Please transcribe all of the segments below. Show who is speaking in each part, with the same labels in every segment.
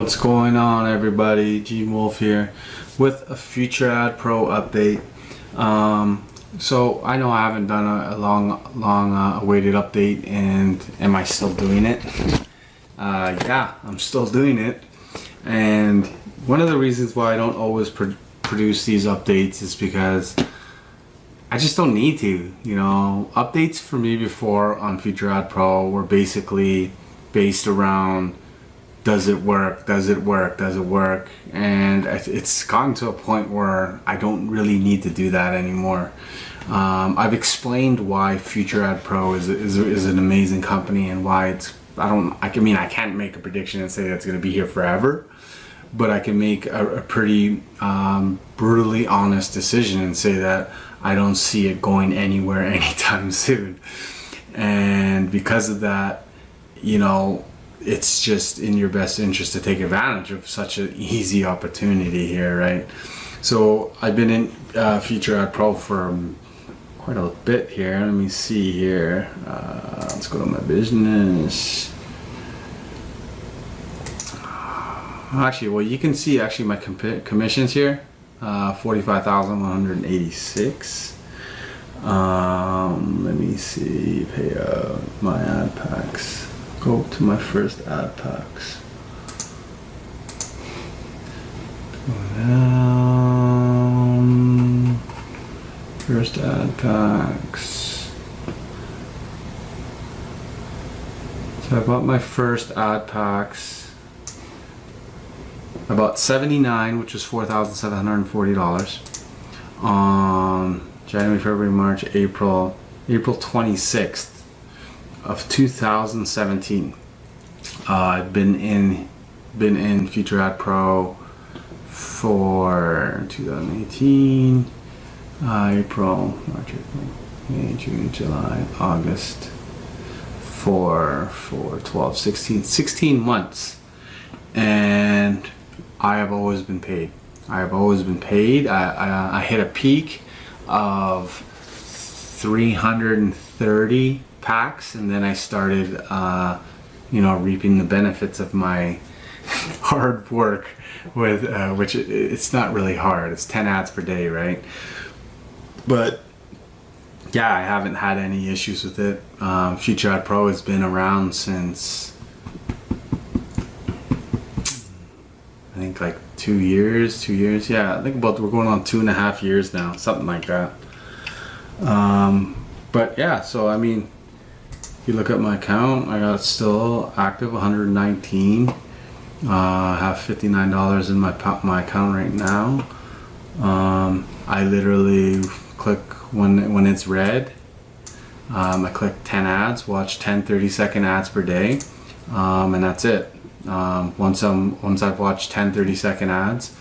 Speaker 1: What's going on, everybody? G Wolf here with a Futureadpro update. So I know I haven't done a long awaited update, and am I still doing it? Yeah, I'm still doing it. And one of the reasons why I don't always produce these updates is because I just don't need to. You know, updates for me before on Futureadpro were basically based around, does it work? Does it work? Does it work? And it's gotten to a point where I don't really need to do that anymore. I've explained why Futureadpro is an amazing company, and why it's, I can't make a prediction and say that it's going to be here forever, but I can make a pretty brutally honest decision and say that I don't see it going anywhere anytime soon. And because of that, you know, it's just in your best interest to take advantage of such an easy opportunity here, right? So I've been in Futureadpro for quite a bit here. Let me see here. Let's go to my business. Actually, well, you can see actually my commissions here, 45,186. Let me see, payout, my ad packs. Go to my first ad packs. Go down. First ad packs. So I bought my first ad packs. I bought 79, which was $4,740 on January, February, March, April 26th. Of 2017. I've been in Futureadpro for 2018, April, March, April, May, June, July, August, for 12, 16 months, and I have always been paid. I hit a peak of 330 packs, and then I started you know, reaping the benefits of my hard work with which it's not really hard. It's 10 ads per day, right? But yeah, I haven't had any issues with it. Futureadpro has been around since I think like 2 years. Yeah, I think we're going on 2.5 years now, something like that. But yeah, so I mean, if you look at my account, I got still active 119. I have $59 in my account right now. I literally click when it's red. I click 10 ads, watch 10 30-second ads per day, and that's it. Once I've watched 10 30-second ads,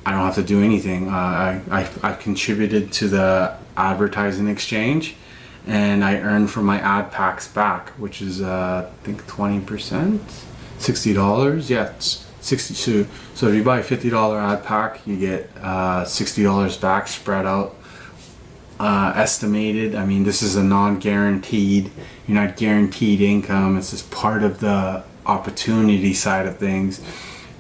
Speaker 1: I don't have to do anything. I've contributed to the advertising exchange, and I earn from my ad packs back, which is I think 20%, $60. Yeah, it's 60. So if you buy a $50 ad pack, you get $60 back, spread out, estimated. I mean, this is a non-guaranteed. You're not guaranteed income. It's just part of the opportunity side of things.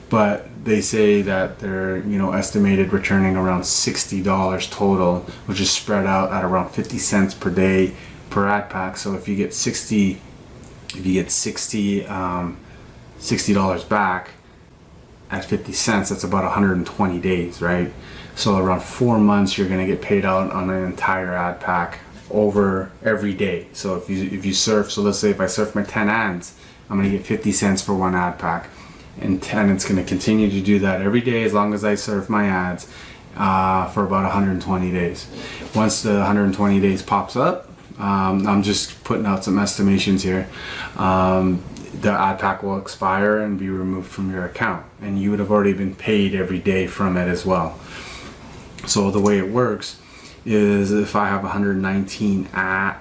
Speaker 1: But they say that they're, you know, estimated returning around $60 total, which is spread out at around 50 cents per day per ad pack. So if you get $60 back at 50 cents, that's about 120 days, right? So around 4 months, you're gonna get paid out on an entire ad pack over every day. So if you surf, so let's say if I surf my 10 ads, I'm gonna get 50 cents for one ad pack. And it's going to continue to do that every day as long as I serve my ads for about 120 days. Once the 120 days pops up, I'm just putting out some estimations here. The ad pack will expire and be removed from your account, and you would have already been paid every day from it as well. So the way it works is if I have 119 ad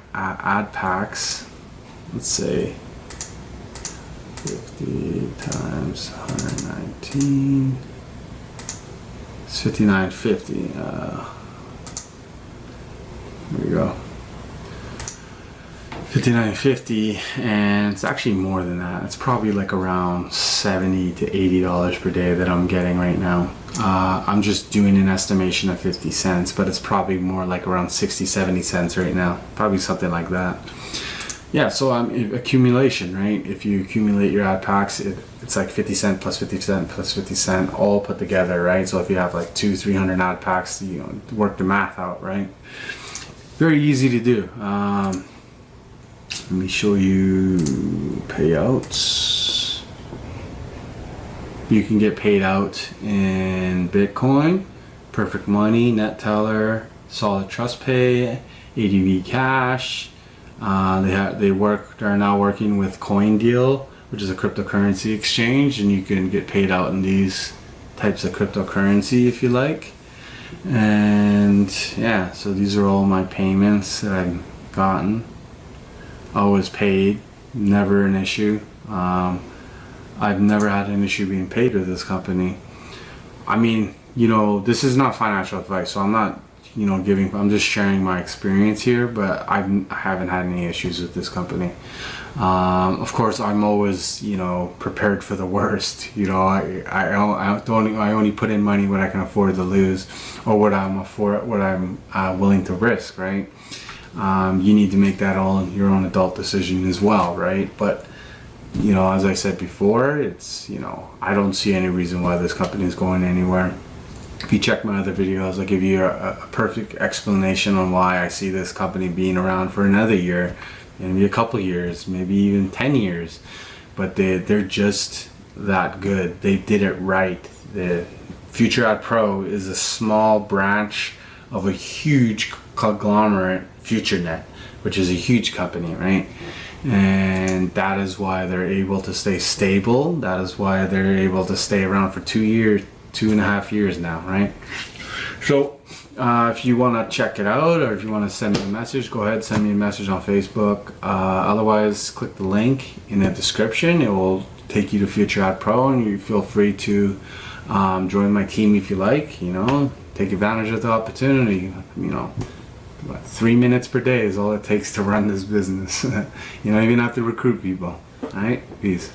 Speaker 1: packs, let's say 50 times 119, it's 59.50. There we go. $59.50, and it's actually more than that. It's probably like around $70 to $80 per day that I'm getting right now. I'm just doing an estimation of 50 cents, but it's probably more like around 60-70 cents right now, probably something like that. Yeah, so accumulation, right? If you accumulate your ad packs, it's like 50 cent plus 50 cent plus 50 cent all put together, right? So if you have like 200-300 ad packs, you know, work the math out, right? Very easy to do. Let me show you payouts. You can get paid out in Bitcoin, Perfect Money, NetTeller, Solid Trust Pay, ADV Cash. They're now working with CoinDeal, which is a cryptocurrency exchange, and you can get paid out in these types of cryptocurrency if you like. And yeah, so these are all my payments that I've gotten. Always paid, never an issue. I've never had an issue being paid with this company. I mean, you know, this is not financial advice, so I'm not, you know, I'm just sharing my experience here, but I haven't had any issues with this company. Of course, I'm always, you know, prepared for the worst. You know, I only put in money when I can afford to lose, or what I'm willing to risk, right? You need to make that all your own adult decision as well, right? But you know, as I said before, it's, you know, I don't see any reason why this company is going anywhere. If you check my other videos, I'll give you a perfect explanation on why I see this company being around for another year, maybe a couple years, maybe even 10 years. But they're just that good. They did it right. The Futureadpro is a small branch of a huge conglomerate, Futurenet, which is a huge company, right? And that is why they're able to stay stable. That is why they're able to stay around for 2.5 years now, right? So if you want to check it out, or if you want to send me a message, go ahead, send me a message on Facebook. Otherwise, click the link in the description. It will take you to Futureadpro, and you feel free to join my team if you like. You know, take advantage of the opportunity. You know, 3 minutes per day is all it takes to run this business. You don't even have to recruit people. All right, peace.